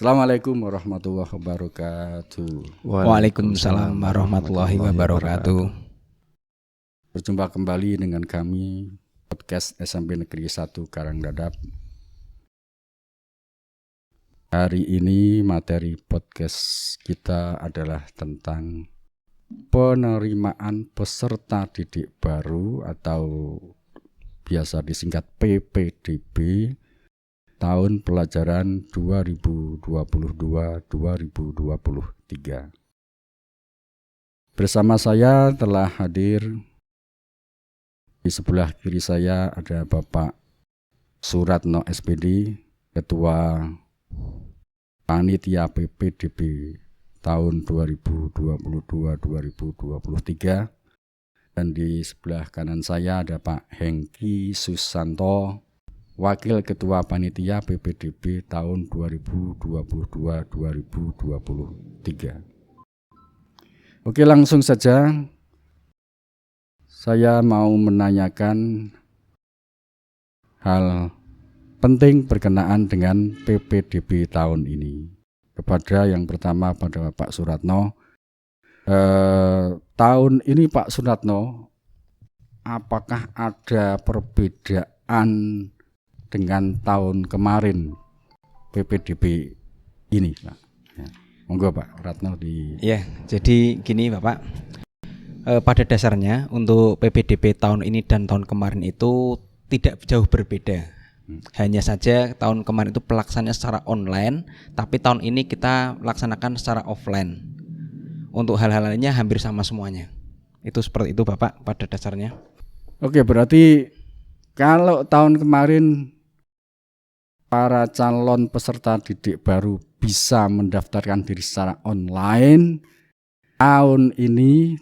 Assalamualaikum warahmatullahi wabarakatuh. Waalaikumsalam warahmatullahi wabarakatuh. Berjumpa kembali dengan kami podcast SMP Negeri 1 Karangdadap. Hari ini materi podcast kita adalah tentang penerimaan peserta didik baru atau biasa disingkat PPDB tahun pelajaran 2022-2023. Bersama saya telah hadir di sebelah kiri saya ada Bapak Suratno SPD, Ketua Panitia PPDB tahun 2022-2023. Dan di sebelah kanan saya ada Pak Hengki Susanto, Wakil Ketua Panitia PPDB tahun 2022-2023. Oke, langsung saja saya mau menanyakan hal penting berkenaan dengan PPDB tahun ini. Kepada yang pertama pada Pak Suratno. Tahun ini Pak Suratno, apakah ada perbedaan dengan tahun kemarin PPDB ini, Pak? Ya. Monggo Pak Ratno di. Ya, jadi gini Bapak, pada dasarnya untuk PPDB tahun ini dan tahun kemarin itu tidak jauh berbeda. Hanya saja tahun kemarin itu pelaksanaannya secara online, tapi tahun ini kita laksanakan secara offline. Untuk hal-hal lainnya hampir sama semuanya. Itu seperti itu Bapak pada dasarnya. Oke, berarti kalau tahun kemarin para calon peserta didik baru bisa mendaftarkan diri secara online, tahun ini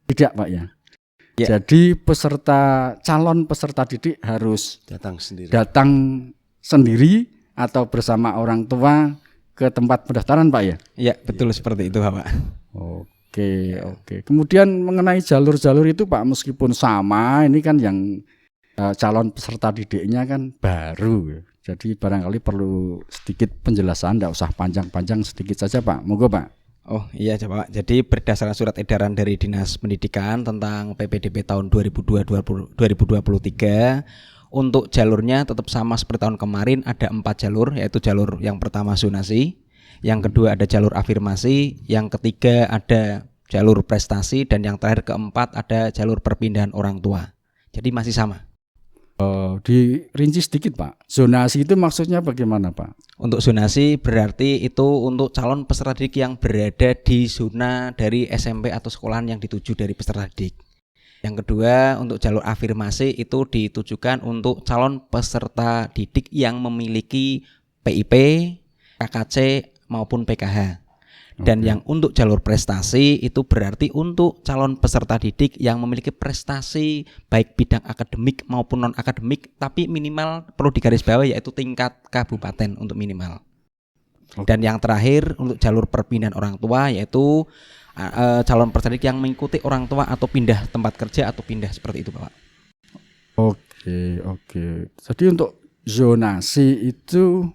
tidak Pak ya? Jadi calon peserta didik harus datang sendiri atau bersama orang tua ke tempat pendaftaran Pak ya? Iya, betul seperti itu Bapak. Oke. Kemudian mengenai jalur-jalur itu Pak, meskipun sama, ini kan yang calon peserta didiknya kan baru. Jadi barangkali perlu sedikit penjelasan, tidak usah panjang-panjang, sedikit saja Pak. Monggo Pak. Oh iya Pak. Jadi berdasarkan surat edaran dari Dinas Pendidikan tentang PPDB tahun 2023, untuk jalurnya tetap sama seperti tahun kemarin, ada 4 jalur, yaitu jalur yang pertama zonasi, yang kedua ada jalur afirmasi, yang ketiga ada jalur prestasi, dan yang terakhir keempat ada jalur perpindahan orang tua. Jadi masih sama. Dirinci sedikit Pak, zonasi itu maksudnya bagaimana Pak? Untuk zonasi berarti itu untuk calon peserta didik yang berada di zona dari SMP atau sekolahan yang dituju dari peserta didik. Yang kedua, untuk jalur afirmasi itu ditujukan untuk calon peserta didik yang memiliki PIP, KKC maupun PKH. Dan yang untuk jalur prestasi itu berarti untuk calon peserta didik yang memiliki prestasi baik bidang akademik maupun non-akademik, tapi minimal perlu digarisbawahi yaitu tingkat kabupaten untuk minimal. Dan yang terakhir untuk jalur perpindahan orang tua yaitu calon peserta didik yang mengikuti orang tua atau pindah tempat kerja atau pindah seperti itu Bapak. Oke. Jadi untuk zonasi itu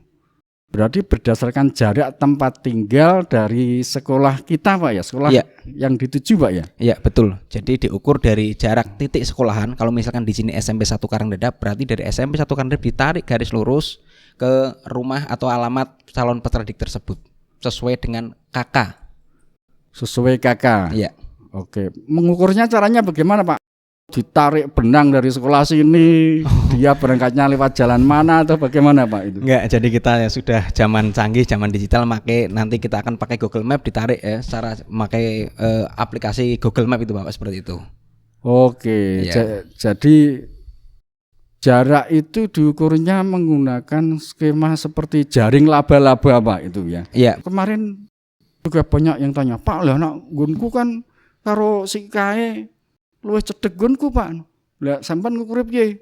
berarti berdasarkan jarak tempat tinggal dari sekolah kita Pak ya, sekolah yang dituju Pak ya? Iya betul. Jadi diukur dari jarak titik sekolahan. Kalau misalkan di sini SMP 1 Karangdadap, berarti dari SMP 1 Karangdadap ditarik garis lurus ke rumah atau alamat calon peserta didik tersebut sesuai dengan KK. Sesuai KK. Iya. Oke. Mengukurnya caranya bagaimana Pak? Ditarik benang dari sekolah sini, dia berangkatnya lewat jalan mana atau bagaimana Pak itu? Enggak, jadi kita ya sudah zaman canggih, zaman digital, nanti kita akan pakai Google Map, ditarik ya secara pakai aplikasi Google Map itu Bapak, seperti itu. Oke. Jadi jarak itu diukurnya menggunakan skema seperti jaring laba-laba Pak itu ya? Iya. Kemarin juga banyak yang tanya, Pak lah nak gunku kan karo si kae luwih cedhek gunku Pak. Lah sampean ngukure piye?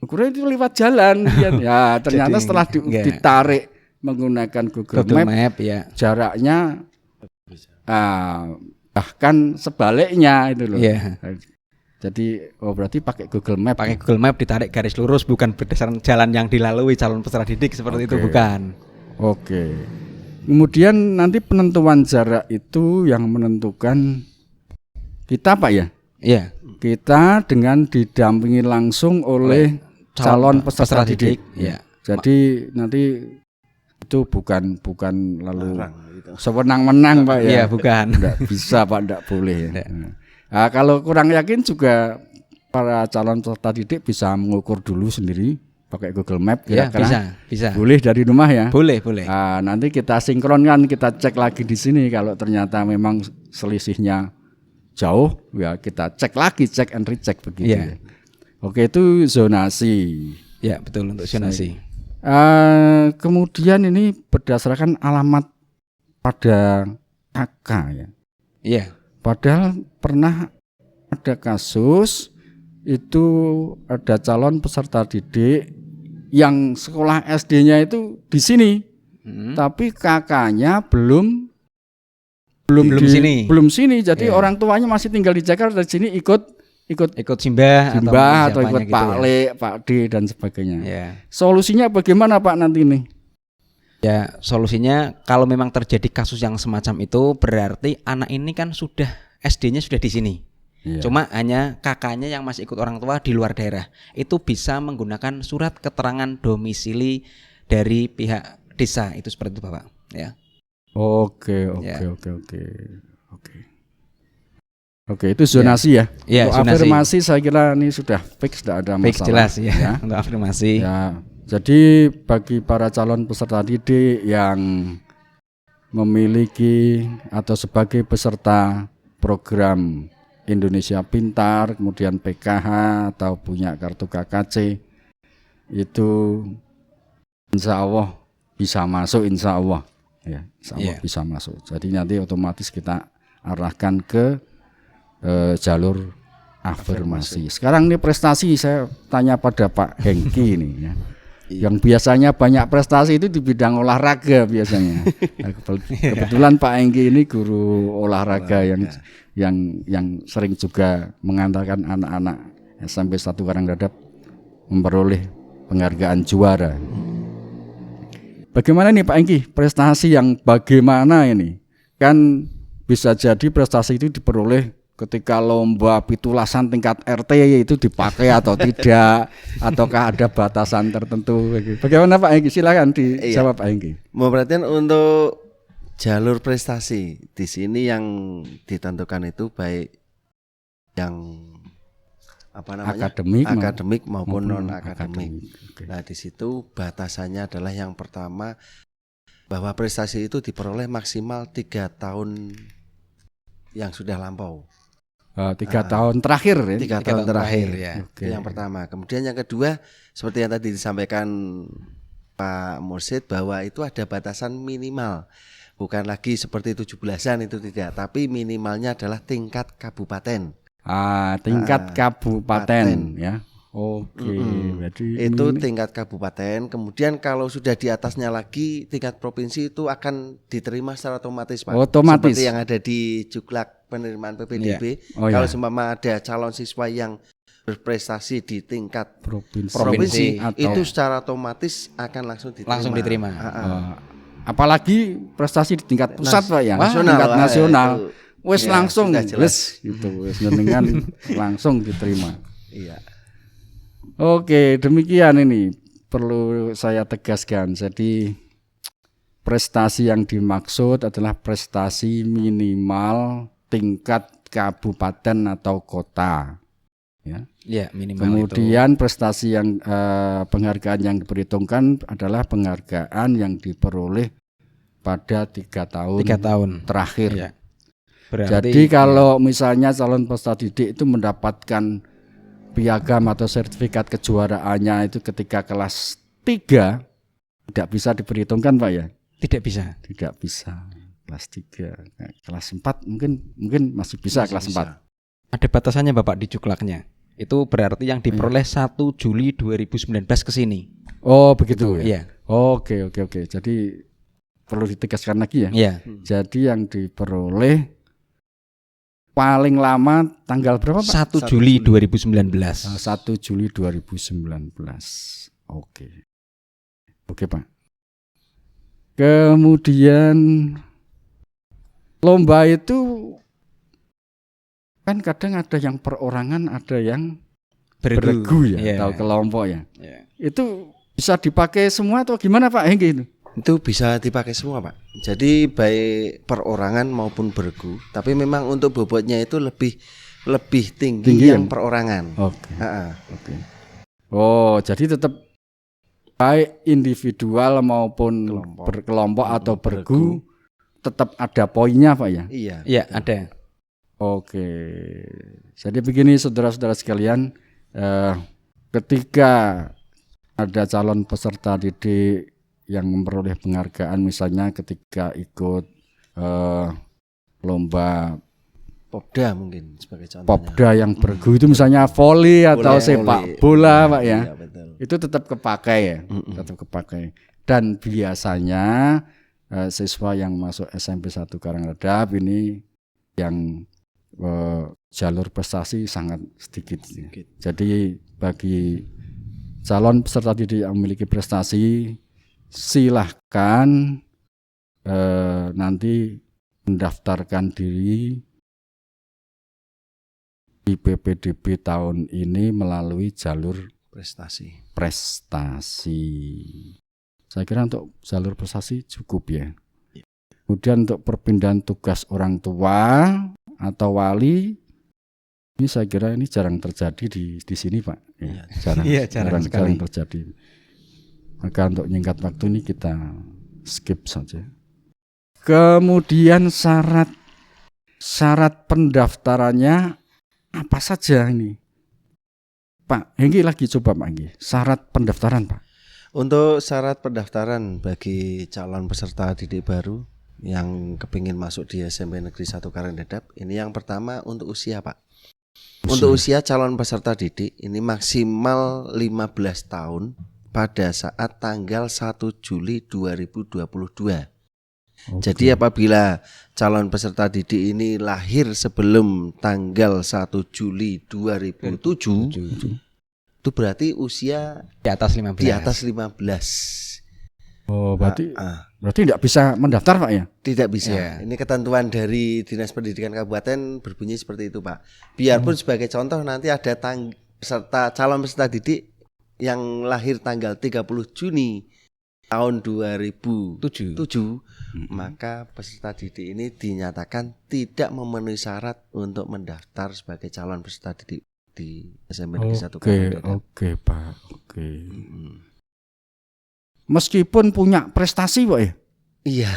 Ngukure itu lewat jalan ya. Ternyata setelah ditarik menggunakan Google Map ya. Jaraknya bahkan sebaliknya itu loh. Yeah. Jadi berarti pakai Google Map. Pakai Google Map ditarik garis lurus, bukan berdasarkan jalan yang dilalui calon peserta didik seperti itu, bukan. Oke. Kemudian nanti penentuan jarak itu yang menentukan kita Pak ya? Iya. Kita dengan didampingi langsung oleh calon peserta didik. Ya. Jadi nanti itu bukan lalu Larang gitu. sewenang-wenang Pak ya. Iya, bukan. Enggak bisa Pak, enggak boleh. Nah, kalau kurang yakin juga para calon peserta didik bisa mengukur dulu sendiri pakai Google Map Ya, kira-kira. bisa. Boleh dari rumah ya. Boleh. Nah, nanti kita sinkronkan, kita cek lagi di sini kalau ternyata memang selisihnya jauh, ya kita cek lagi, cek and recheck begitu. Iya. Ya. Oke, itu zonasi. Ya, betul untuk zonasi. Kemudian ini berdasarkan alamat pada KK ya. Iya. Padahal pernah ada kasus itu ada calon peserta didik yang sekolah SD-nya itu di sini, tapi kakaknya belum sini. Jadi orang tuanya masih tinggal di Jakarta, di sini ikut simbah atau ikut gitu Pak ya. Le, Pak D dan sebagainya. Ya. Solusinya bagaimana Pak nanti nih? Ya, solusinya kalau memang terjadi kasus yang semacam itu berarti anak ini kan sudah SD-nya sudah di sini. Iya. Cuma hanya kakaknya yang masih ikut orang tua di luar daerah. Itu bisa menggunakan surat keterangan domisili dari pihak desa. Itu seperti itu, Bapak, ya. Oke. Ya. Oke, itu zonasi ya. Ya, Untuk zonasi. afirmasi saya kira ini sudah fix, tidak ada masalah. Fix jelas ya, untuk afirmasi. Ya, jadi bagi para calon peserta didik yang memiliki atau sebagai peserta program Indonesia Pintar, kemudian PKH atau punya kartu KKC, itu insya Allah bisa masuk, insya Allah. Ya, insya Allah bisa masuk. Jadi nanti otomatis kita arahkan ke jalur afirmasi. Sekarang ini prestasi, saya tanya pada Pak Hengki ini ya. Yang biasanya banyak prestasi itu di bidang olahraga biasanya. Nah, kebetulan Pak Hengki ini guru olahraga yang sering juga mengantarkan anak-anak SMP 1 Karangdadap memperoleh penghargaan juara. Bagaimana nih Pak Hengki, prestasi yang bagaimana ini? Kan bisa jadi prestasi itu diperoleh ketika lomba pitulasan tingkat RT itu dipakai atau tidak, ataukah ada batasan tertentu? Bagaimana Pak Hengki? Silakan dijawab Pak Hengki. Memperhatikan untuk jalur prestasi di sini yang ditentukan itu baik yang akademik maupun non akademik. Nah, di situ batasannya adalah yang pertama bahwa prestasi itu diperoleh maksimal 3 tahun yang sudah lampau. 3 tahun terakhir ya. 3 tahun terakhir ya. Itu yang pertama. Kemudian yang kedua seperti yang tadi disampaikan Pak Mursid bahwa itu ada batasan minimal. Bukan lagi seperti 17-an itu tidak, tapi minimalnya adalah tingkat kabupaten. Tingkat kabupaten ya. Oke, berarti itu tingkat kabupaten. Kemudian kalau sudah di atasnya lagi tingkat provinsi itu akan diterima secara otomatis, Pak. Otomatis. Seperti yang ada di Juklak penerimaan PPDB. Kalau seumpama ada calon siswa yang berprestasi di tingkat provinsi itu secara otomatis akan langsung diterima. Apalagi prestasi di tingkat pusat Pak ya, tingkat nasional. Wes langsung jelas gitu, wes dengan langsung diterima. Iya. Oke, demikian ini perlu saya tegaskan. Jadi prestasi yang dimaksud adalah prestasi minimal tingkat kabupaten atau kota. Ya, minimal. Kemudian itu. Prestasi yang penghargaan yang diperhitungkan adalah penghargaan yang diperoleh pada 3 tahun terakhir. Ya. Jadi kalau misalnya calon peserta didik itu mendapatkan piagam atau sertifikat kejuaraannya itu ketika kelas 3 tidak bisa diperhitungkan Pak ya? Tidak bisa. Kelas 3, kelas 4 mungkin masih bisa kelas 4. Ada batasannya Bapak di Juklaknya. Itu berarti yang diperoleh 1 Juli 2019 ke sini. Oh, begitu ya. Iya. Oke. Jadi perlu ditegaskan lagi ya. Iya. Jadi yang diperoleh paling lama tanggal berapa Pak? 1 Juli 2019. 1 Juli 2019. Oke Pak. Kemudian lomba itu kan kadang ada yang perorangan, ada yang beregu ya, Iya. atau kelompok ya. Iya. Itu bisa dipakai semua atau gimana Pak Hengki itu? Itu bisa dipakai semua Pak. Jadi baik perorangan maupun beregu. Tapi memang untuk bobotnya itu lebih tinggi Tinggi yang ya? perorangan. Oke. Ha-ha. Oke. Oh, jadi tetap baik individual maupun Kelompok. berkelompok atau Beregu. beregu tetap ada poinnya Pak ya? Iya. Iya, ada. Oke. Jadi begini saudara-saudara sekalian, ketika ada calon peserta didik yang memperoleh penghargaan, misalnya ketika ikut lomba Popda mungkin sebagai contohnya. Popda yang bergu itu misalnya voli atau Voli. sepak bola Pak ya. Iya, betul. Itu tetap kepakai ya, tetap kepakai. Dan biasanya siswa yang masuk SMP 1 Karangredap ini yang jalur prestasi sangat sedikit. Jadi bagi calon peserta didik yang memiliki prestasi, silahkan nanti mendaftarkan diri di PPDB tahun ini melalui jalur Prestasi. Saya kira untuk jalur prestasi cukup ya. Kemudian untuk perpindahan tugas orang tua atau wali, ini saya kira ini jarang terjadi di sini Pak. Ya, jarang, Iya, jarang sekali. terjadi. Maka untuk menyingkat waktu ini kita skip saja. Kemudian syarat pendaftarannya apa saja ini? Pak Hengki lagi coba Pak Hengki. Syarat pendaftaran Pak. Untuk syarat pendaftaran bagi calon peserta didik baru yang kepingin masuk di SMP Negeri 1 Karangredap, ini yang pertama untuk usia Pak. Untuk usia calon peserta didik ini maksimal 15 tahun pada saat tanggal 1 Juli 2022. Jadi apabila calon peserta didik ini lahir sebelum tanggal 1 Juli 2007, itu berarti usia Di atas 15. di atas 15. Oh, berarti tidak bisa mendaftar Pak ya? Tidak bisa. Iya. Ini ketentuan dari Dinas Pendidikan Kabupaten berbunyi seperti itu, Pak. Biarpun sebagai contoh nanti ada calon peserta didik yang lahir tanggal 30 Juni tahun 2007, maka peserta didik ini dinyatakan tidak memenuhi syarat untuk mendaftar sebagai calon peserta didik di SMP Negeri 1 Karangredap. Oke, Pak. Oke. Meskipun punya prestasi, Pak ya? Iya.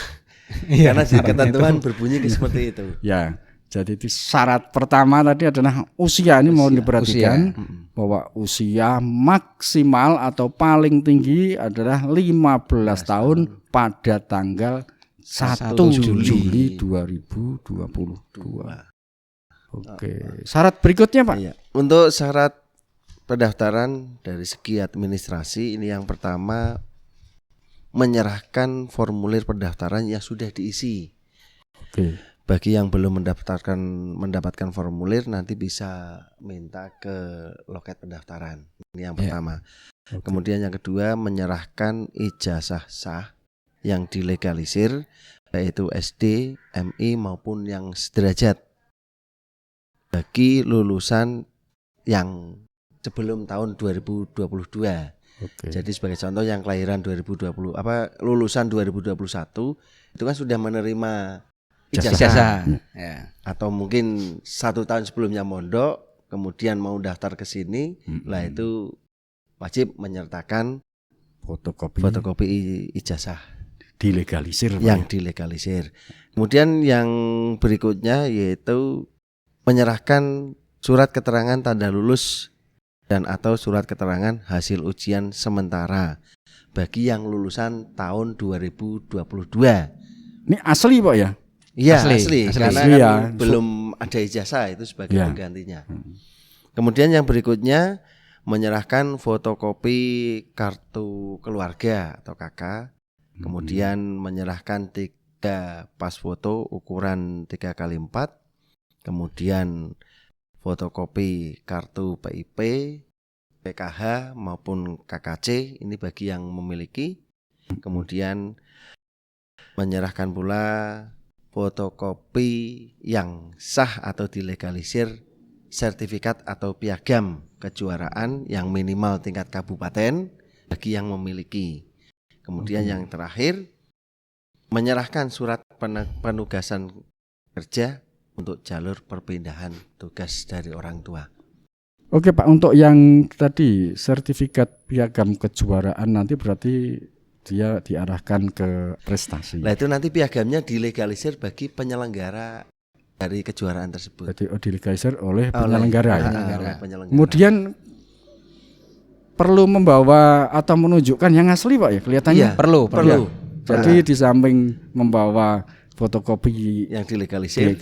Iya, Karena di ketentuan berbunyi seperti itu. Ya. Jadi itu syarat pertama tadi adalah usia. Ini mau diperhatikan bahwa usia maksimal atau paling tinggi adalah 15 tahun pada tanggal 1 Juli 2022. Oke. Syarat berikutnya Pak. Iya. Untuk syarat pendaftaran dari segi administrasi ini yang pertama menyerahkan formulir pendaftaran yang sudah diisi. Oke. Bagi yang belum mendapatkan formulir nanti bisa minta ke loket pendaftaran. Ini yang pertama. Oke. Kemudian yang kedua menyerahkan ijazah sah yang dilegalisir yaitu SD, MI maupun yang sederajat bagi lulusan yang sebelum tahun 2022. Oke. Jadi sebagai contoh yang kelahiran 2020 lulusan 2021 itu kan sudah menerima ijazah. Ya. Atau mungkin 1 tahun sebelumnya mondok kemudian mau daftar ke sini, lah itu wajib menyertakan fotokopi ijazah dilegalisir yang dilegalisir. Kemudian yang berikutnya yaitu menyerahkan surat keterangan tanda lulus dan atau surat keterangan hasil ujian sementara bagi yang lulusan tahun 2022. Ini asli Pak ya? Iya asli. Karena asli, kan ya. belum ada ijazah itu sebagai Ya. penggantinya. Kemudian yang berikutnya menyerahkan fotokopi kartu keluarga atau KK. Kemudian menyerahkan 3 pas foto ukuran 3x4. Kemudian fotokopi kartu PIP, PKH maupun KKC ini bagi yang memiliki. Kemudian menyerahkan pula fotokopi yang sah atau dilegalisir sertifikat atau piagam kejuaraan yang minimal tingkat kabupaten bagi yang memiliki. Kemudian yang terakhir, menyerahkan surat penugasan kerja untuk jalur perpindahan tugas dari orang tua. Oke Pak, untuk yang tadi sertifikat piagam kejuaraan nanti berarti dia diarahkan ke prestasi. Nah itu nanti piagamnya dilegalisir bagi penyelenggara dari kejuaraan tersebut. Jadi dilegalisir oleh penyelenggara ya. Oleh penyelenggara. Kemudian perlu membawa atau menunjukkan yang asli Pak ya kelihatannya. Iya, perlu. Jadi di samping membawa fotokopi yang dilegalisir,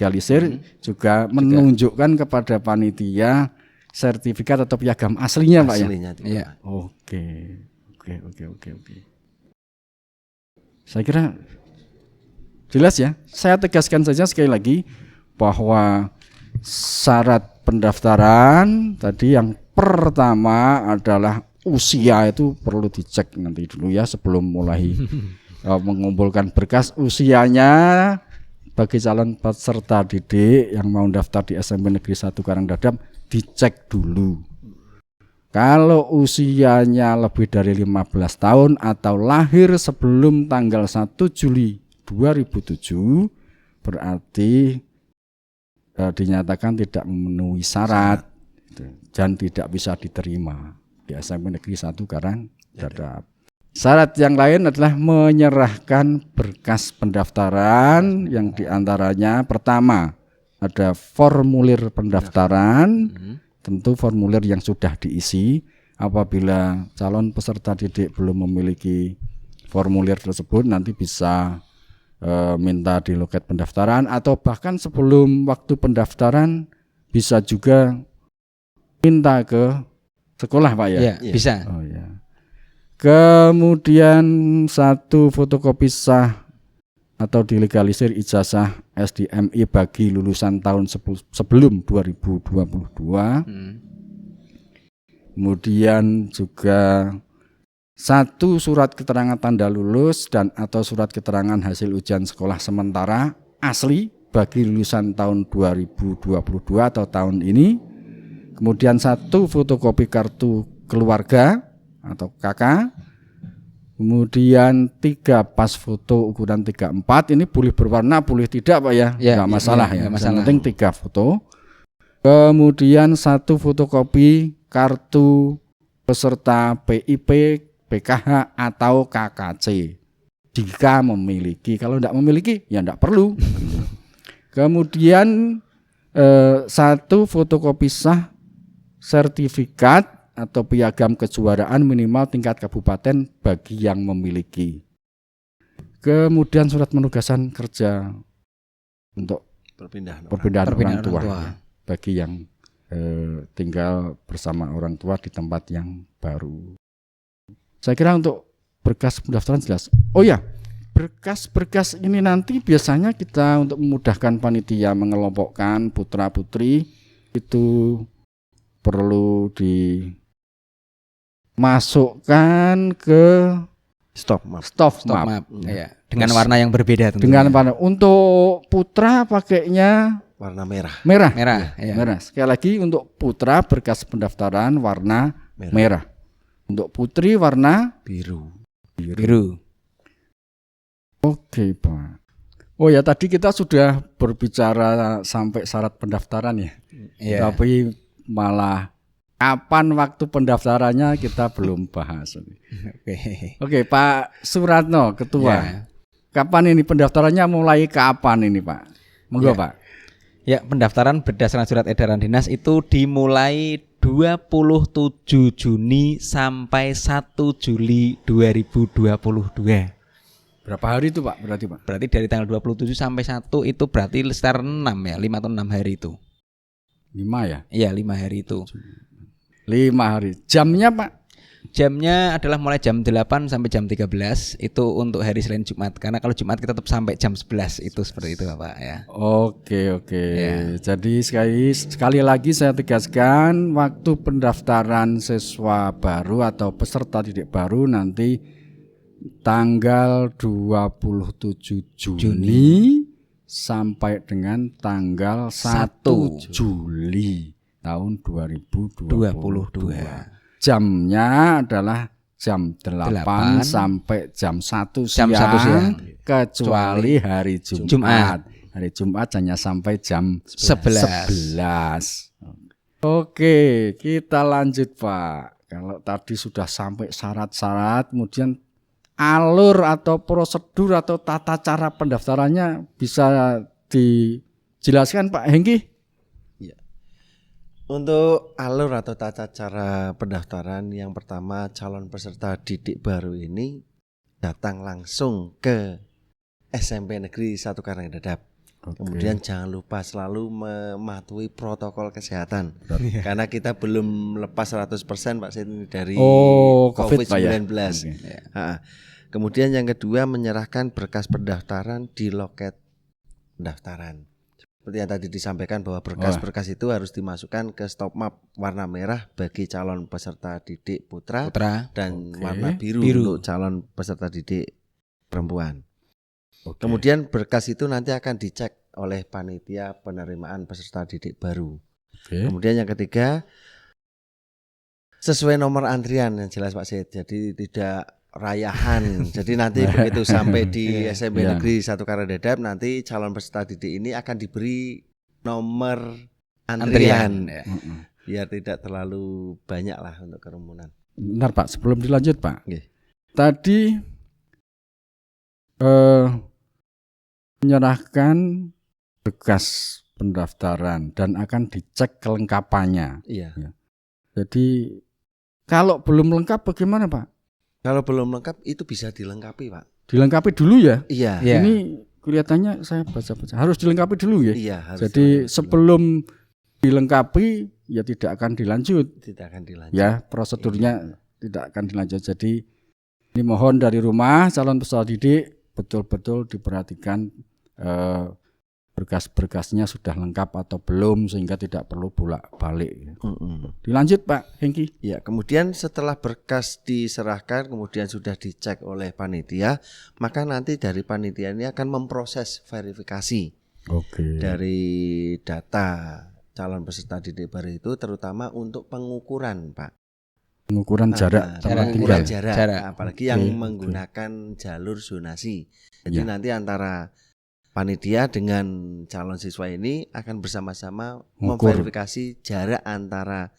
juga menunjukkan kepada panitia sertifikat atau piagam aslinya Pak ya. Iya. Oke. Saya kira jelas ya. Saya tegaskan saja sekali lagi bahwa syarat pendaftaran tadi yang pertama adalah usia itu perlu dicek nanti dulu ya sebelum mulai mengumpulkan berkas. Usianya bagi calon peserta didik yang mau daftar di SMP Negeri 1 Karangdadap dicek dulu. Kalau usianya lebih dari 15 tahun atau lahir sebelum tanggal 1 Juli 2007 berarti dinyatakan tidak memenuhi syarat dan tidak bisa diterima di SMP Negeri 1 Karangdadap. Syarat yang lain adalah menyerahkan berkas pendaftaran yang diantaranya pertama ada formulir pendaftaran. Tentu formulir yang sudah diisi. Apabila calon peserta didik belum memiliki formulir tersebut nanti bisa minta di loket pendaftaran atau bahkan sebelum waktu pendaftaran bisa juga minta ke sekolah Pak ya? Iya, bisa. Oh ya. Kemudian satu fotokopi sah atau dilegalisir ijazah SDMI bagi lulusan tahun sebelum 2022. Kemudian juga satu surat keterangan tanda lulus dan atau surat keterangan hasil ujian sekolah sementara asli bagi lulusan tahun 2022 atau tahun ini. Kemudian satu fotokopi kartu keluarga atau KK. Kemudian 3 pas foto ukuran 34 ini boleh berwarna boleh tidak Pak ya, nggak masalah ya. Yang penting 3 foto. Kemudian 1 fotokopi kartu peserta PIP, PKH atau KKC jika memiliki. Kalau tidak memiliki ya tidak perlu. Kemudian 1 fotokopi sah sertifikat atau piagam kejuaraan minimal tingkat kabupaten bagi yang memiliki. Kemudian surat penugasan kerja untuk perpindahan orang tua. Bagi yang tinggal bersama orang tua di tempat yang baru. Saya kira untuk berkas pendaftaran jelas. Oh ya, berkas-berkas ini nanti biasanya kita untuk memudahkan panitia mengelompokkan putra-putri itu perlu masukkan ke stop map. Ya, dengan warna yang berbeda tentunya. Dengan warna. Untuk putra pakainya warna merah. Merah. Sekali lagi untuk putra berkas pendaftaran warna merah. Untuk putri warna biru. Oke, Pak. Oh ya, tadi kita sudah berbicara sampai syarat pendaftaran ya. Tapi malah kapan waktu pendaftarannya kita belum bahas. Oke, Pak Suratno, Ketua. Kapan ini pendaftarannya mulai kapan ini, Pak? Monggo, Pak. Ya, pendaftaran berdasarkan surat edaran dinas itu dimulai 27 Juni sampai 1 Juli 2022. Berapa hari itu, Pak? Berarti dari tanggal 27 sampai 1 itu berarti sekitar 6 ya, 5 atau 6 hari itu. 5 ya? Iya, 5 hari itu. 5 hari. Jamnya, Pak? Jamnya adalah mulai jam 8 sampai jam 13 itu untuk hari Senin Jumat. Karena kalau Jumat kita tetap sampai jam 11 itu seperti itu Bapak ya. Oke. Ya. Jadi sekali lagi saya tegaskan waktu pendaftaran siswa baru atau peserta didik baru nanti tanggal 27 Juni sampai dengan tanggal 1 Juli tahun 2022. Jamnya adalah jam 8 sampai jam 1 Jam siang, 1 siang. kecuali hari Jumat. Hari Jumat hanya sampai jam 11. Oke, kita lanjut Pak. Kalau tadi sudah sampai syarat-syarat, kemudian alur atau prosedur atau tata cara pendaftarannya bisa dijelaskan Pak Hengki? Untuk alur atau tata cara pendaftaran, yang pertama calon peserta didik baru ini datang langsung ke SMP Negeri 1 Karangdadap. Kemudian jangan lupa selalu mematuhi protokol kesehatan. Karena kita belum lepas 100% Pak Sin dari COVID-19. Kemudian yang kedua, menyerahkan berkas pendaftaran di loket pendaftaran. Seperti yang tadi disampaikan bahwa berkas-berkas itu harus dimasukkan ke stop map warna merah bagi calon peserta didik putra dan warna biru untuk calon peserta didik perempuan. Kemudian berkas itu nanti akan dicek oleh panitia penerimaan peserta didik baru. Kemudian yang ketiga, sesuai nomor antrian yang jelas Pak Sid. Jadi tidak rayahan. Jadi nanti begitu sampai di SMP Negeri 1 Karangdadap, nanti calon peserta didik ini akan diberi nomor antrian. Biar tidak terlalu banyak lah untuk kerumunan. Bentar Pak, sebelum dilanjut Pak. Tadi menyerahkan berkas pendaftaran dan akan dicek kelengkapannya. Iya. Jadi kalau belum lengkap bagaimana Pak? Kalau belum lengkap itu bisa dilengkapi Pak. Dilengkapi dulu ya? Iya. Ini kelihatannya saya baca-baca harus dilengkapi dulu ya? Iya, harus. Jadi sebelum dilengkapi ya tidak akan dilanjut. Tidak akan dilanjut. Ya, prosedurnya tidak akan dilanjut. Jadi ini mohon dari rumah calon peserta didik betul-betul diperhatikan berkas-berkasnya sudah lengkap atau belum sehingga tidak perlu bolak-balik. Dilanjut Pak Hengki. Ya, kemudian setelah berkas diserahkan kemudian sudah dicek oleh panitia, maka nanti dari panitia ini akan memproses verifikasi. Dari data calon peserta didik baru itu, terutama untuk pengukuran Pak. Pengukuran jarak tempat tinggal. Jarak. Apalagi yang menggunakan jalur zonasi. Jadi nanti antara panitia dengan calon siswa ini akan bersama-sama memverifikasi jarak antara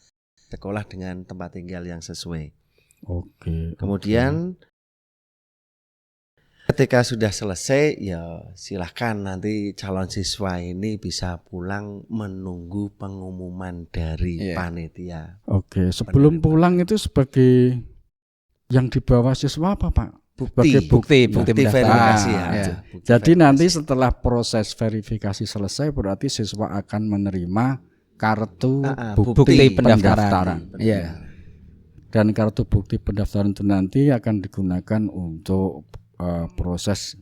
sekolah dengan tempat tinggal yang sesuai. Kemudian ketika sudah selesai, ya silahkan nanti calon siswa ini bisa pulang menunggu pengumuman dari panitia. Sebelum pulang itu sebagai yang dibawa siswa apa Pak? Bukti verifikasi Jadi nanti setelah proses verifikasi selesai berarti siswa akan menerima kartu bukti pendaftaran. Dan kartu bukti pendaftaran itu nanti akan digunakan untuk proses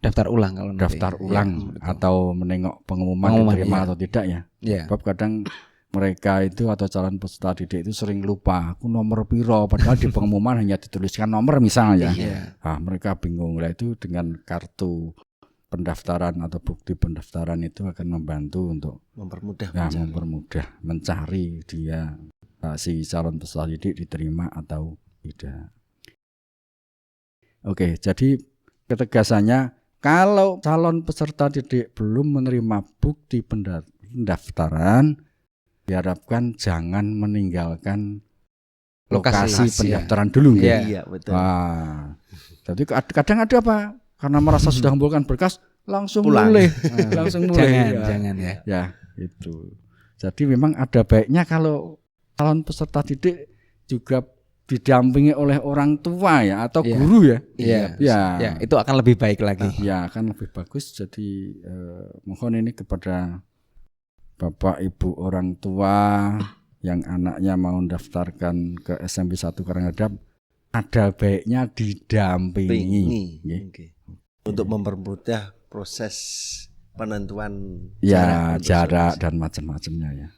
daftar ulang atau menengok pengumuman diterima atau tidak ya. Sebab kadang mereka itu atau calon peserta didik itu sering lupa aku nomor piro padahal di pengumuman hanya dituliskan nomor misalnya. Mereka bingung lah. Itu dengan kartu pendaftaran atau bukti pendaftaran itu akan membantu untuk mempermudah mencari dia si calon peserta didik diterima atau tidak. Jadi ketegasannya kalau calon peserta didik belum menerima bukti pendaftaran, diharapkan jangan meninggalkan lokasi pendaftaran dulu. Iya, betul. Jadi kadang ada Pak, karena merasa sudah mengumpulkan berkas langsung mulai. Jangan ya. Ya, itu. Jadi memang ada baiknya kalau calon peserta didik juga didampingi oleh orang tua ya atau guru ya. Itu akan lebih baik lagi. Ya, akan lebih bagus. Jadi mohon ini kepada Bapak Ibu orang tua yang anaknya mau mendaftarkan ke SMP 1 Karangdadap, ada baiknya didampingi. Untuk mempermudah proses penentuan jarak dan macam-macamnya ya.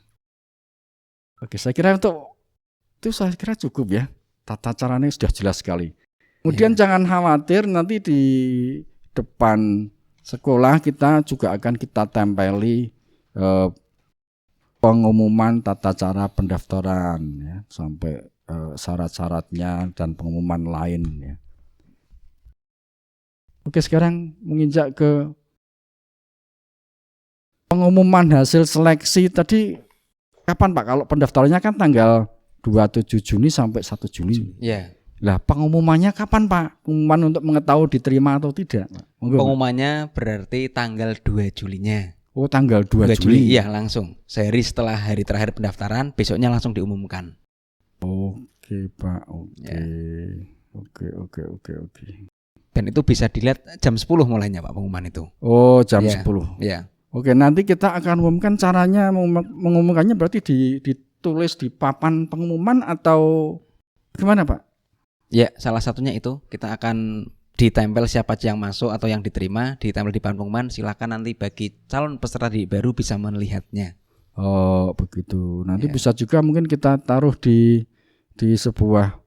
Saya kira untuk itu saya kira cukup ya. Tata caranya sudah jelas sekali. Kemudian jangan khawatir, nanti di depan sekolah kita juga akan kita tempeli pengumuman tata cara pendaftaran ya, sampai syarat-syaratnya dan pengumuman lain ya. Oke, sekarang menginjak ke pengumuman hasil seleksi tadi. Kapan Pak? Kalau pendaftarannya kan tanggal 27 Juni sampai 1 Juli. Ya. Lah pengumumannya kapan Pak? Pengumuman untuk mengetahui diterima atau tidak? Pengumumannya berarti tanggal 2 Julinya. Oh, tanggal 2 Juli. Iya, langsung. Sehari setelah hari terakhir pendaftaran, besoknya langsung diumumkan. Oke Pak, oke. Ya. Oke. Dan itu bisa dilihat jam 10 mulainya Pak pengumuman itu. Oh, jam Ya. 10. Ya. Oke, nanti kita akan umumkan caranya mengumumkannya berarti ditulis di papan pengumuman atau gimana Pak? Ya, salah satunya itu kita akan ditempel siapa aja yang masuk atau yang diterima, ditempel di papan pengumuman. Silakan nanti bagi calon peserta didik baru bisa melihatnya. Oh, begitu. Nanti Ya. bisa juga mungkin kita taruh di sebuah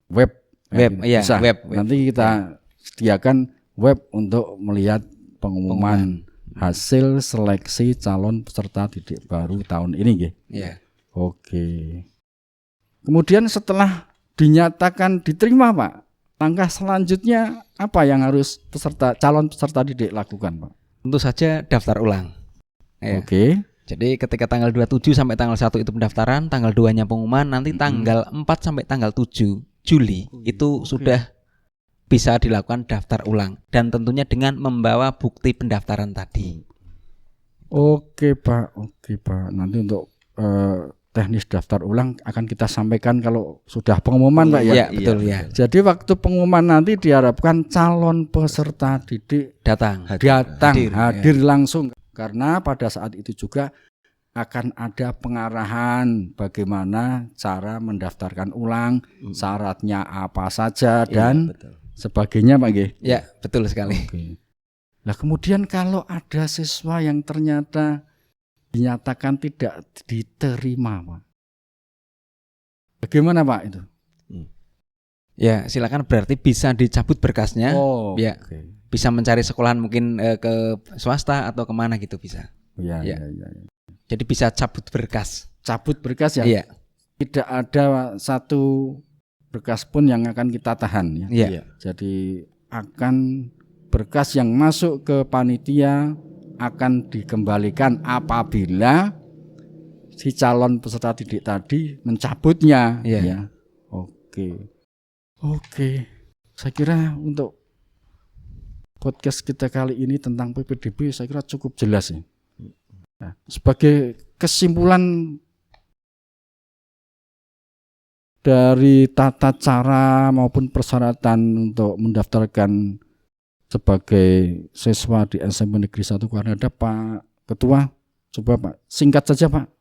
web. Iya, Bisa. web. Nanti kita sediakan web untuk melihat pengumuman hasil seleksi calon peserta didik baru tahun ini nggih. Ya. Oke. Kemudian setelah dinyatakan diterima Pak, langkah selanjutnya apa yang harus calon peserta didik lakukan Pak? Tentu saja daftar ulang. Ya. Oke. Jadi ketika tanggal 27 sampai tanggal 1 itu pendaftaran, tanggal 2-nya pengumuman, nanti tanggal 4 sampai tanggal 7 Juli itu sudah bisa dilakukan daftar ulang dan tentunya dengan membawa bukti pendaftaran tadi. Oke Pak. Nanti untuk teknis daftar ulang akan kita sampaikan kalau sudah pengumuman Pak ya. Iya, betul ya. Jadi waktu pengumuman nanti diharapkan calon peserta didik Datang. hadir langsung, karena pada saat itu juga akan ada pengarahan bagaimana cara mendaftarkan ulang, syaratnya apa saja dan sebagainya Pak nggih. Ya, betul sekali. Oke. Nah, kemudian kalau ada siswa yang ternyata dinyatakan tidak diterima Pak, bagaimana Pak itu? Ya, silakan, berarti bisa dicabut berkasnya. Oh, ya. oke. Bisa mencari sekolahan mungkin ke swasta atau kemana gitu bisa. Ya. Jadi bisa cabut berkas. Cabut berkas ya. Iya. Tidak ada satu berkas pun yang akan kita tahan ya. Iya. Jadi akan berkas yang masuk ke panitia akan dikembalikan apabila si calon peserta didik tadi mencabutnya. Iya. Ya. Oke. Saya kira untuk podcast kita kali ini tentang PPDB saya kira cukup jelas ya. Nah, sebagai kesimpulan dari tata cara maupun persyaratan untuk mendaftarkan sebagai siswa di SMP Negeri 1 Karangredap, Pak Ketua, coba Pak singkat saja Pak.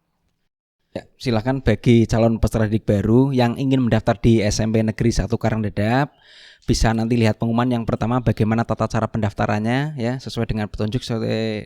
Ya, silakan bagi calon peserta didik baru yang ingin mendaftar di SMP Negeri 1 Karangredap, bisa nanti lihat pengumuman yang pertama bagaimana tata cara pendaftarannya ya, sesuai dengan petunjuk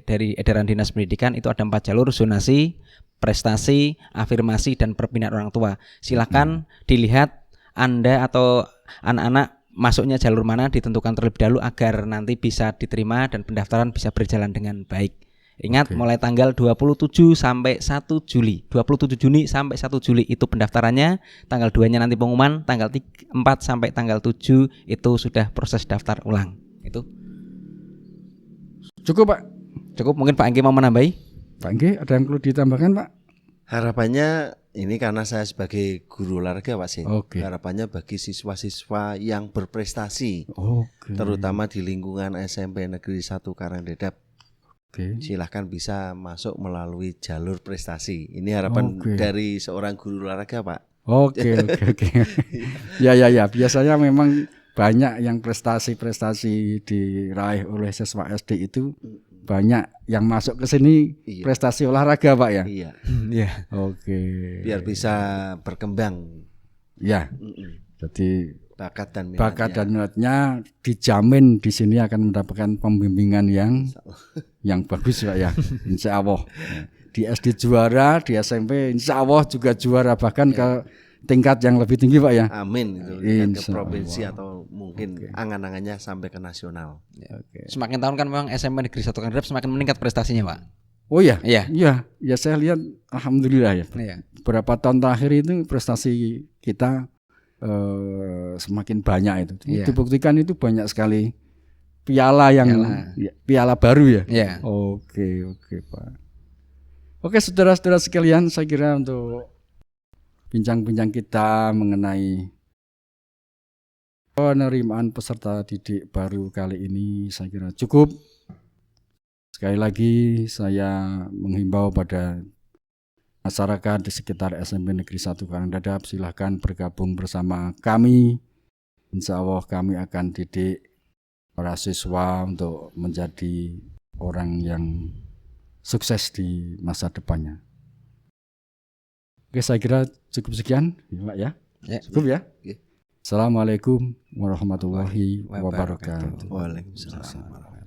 dari edaran Dinas Pendidikan. Itu ada 4 jalur: zonasi, prestasi, afirmasi, dan perpindahan orang tua. Silakan dilihat Anda atau anak-anak masuknya jalur mana, ditentukan terlebih dahulu agar nanti bisa diterima dan pendaftaran bisa berjalan dengan baik. Ingat, mulai tanggal 27 sampai 1 Juli. 27 Juni sampai 1 Juli itu pendaftarannya. Tanggal 2-nya nanti pengumuman. Tanggal 4 sampai tanggal 7 itu sudah proses daftar ulang. Itu. Cukup Pak. Cukup, mungkin Pak Anggi mau menambahi? Pak Anggi, ada yang perlu ditambahkan Pak? Harapannya ini karena saya sebagai guru olahraga Pak Sin. Oke. Harapannya bagi siswa-siswa yang berprestasi, Oke. terutama di lingkungan SMP Negeri 1 Karangredap, silahkan bisa masuk melalui jalur prestasi. Ini harapan dari seorang guru olahraga Pak. Oke. Ya. Biasanya memang banyak yang prestasi diraih oleh siswa SD itu, banyak yang masuk ke sini prestasi olahraga Pak ya. Iya. Oke. Biar bisa berkembang. Ya. Jadi bakat dan minatnya dijamin di sini akan mendapatkan pembimbingan yang bagus Pak ya. Insya Allah. Di SD juara, di SMP insya Allah juga juara, bahkan ke tingkat yang lebih tinggi Pak ya. Amin itu tingkat ke Insya provinsi Allah. atau mungkin angan-angannya sampai ke nasional. Oke. Semakin tahun kan memang SMP Negeri 1 Kandap semakin meningkat prestasinya, Pak. Oh ya, Iya. ya saya lihat alhamdulillah ya. Iya. Beberapa tahun terakhir itu prestasi kita semakin banyak itu. Iya. Dibuktikan itu banyak sekali piala yang piala baru ya. Iya. Oke Pak. Oke saudara-saudara sekalian, saya kira untuk bincang-bincang kita mengenai penerimaan peserta didik baru kali ini saya kira cukup. Sekali lagi saya menghimbau pada masyarakat di sekitar SMP Negeri 1 Karangdadap, silahkan bergabung bersama kami. Insya Allah kami akan didik para siswa untuk menjadi orang yang sukses di masa depannya. Oke, saya kira cukup sekian, Pak ya. Cukup ya. Oke. Assalamualaikum warahmatullahi wabarakatuh. Waalaikumsalam.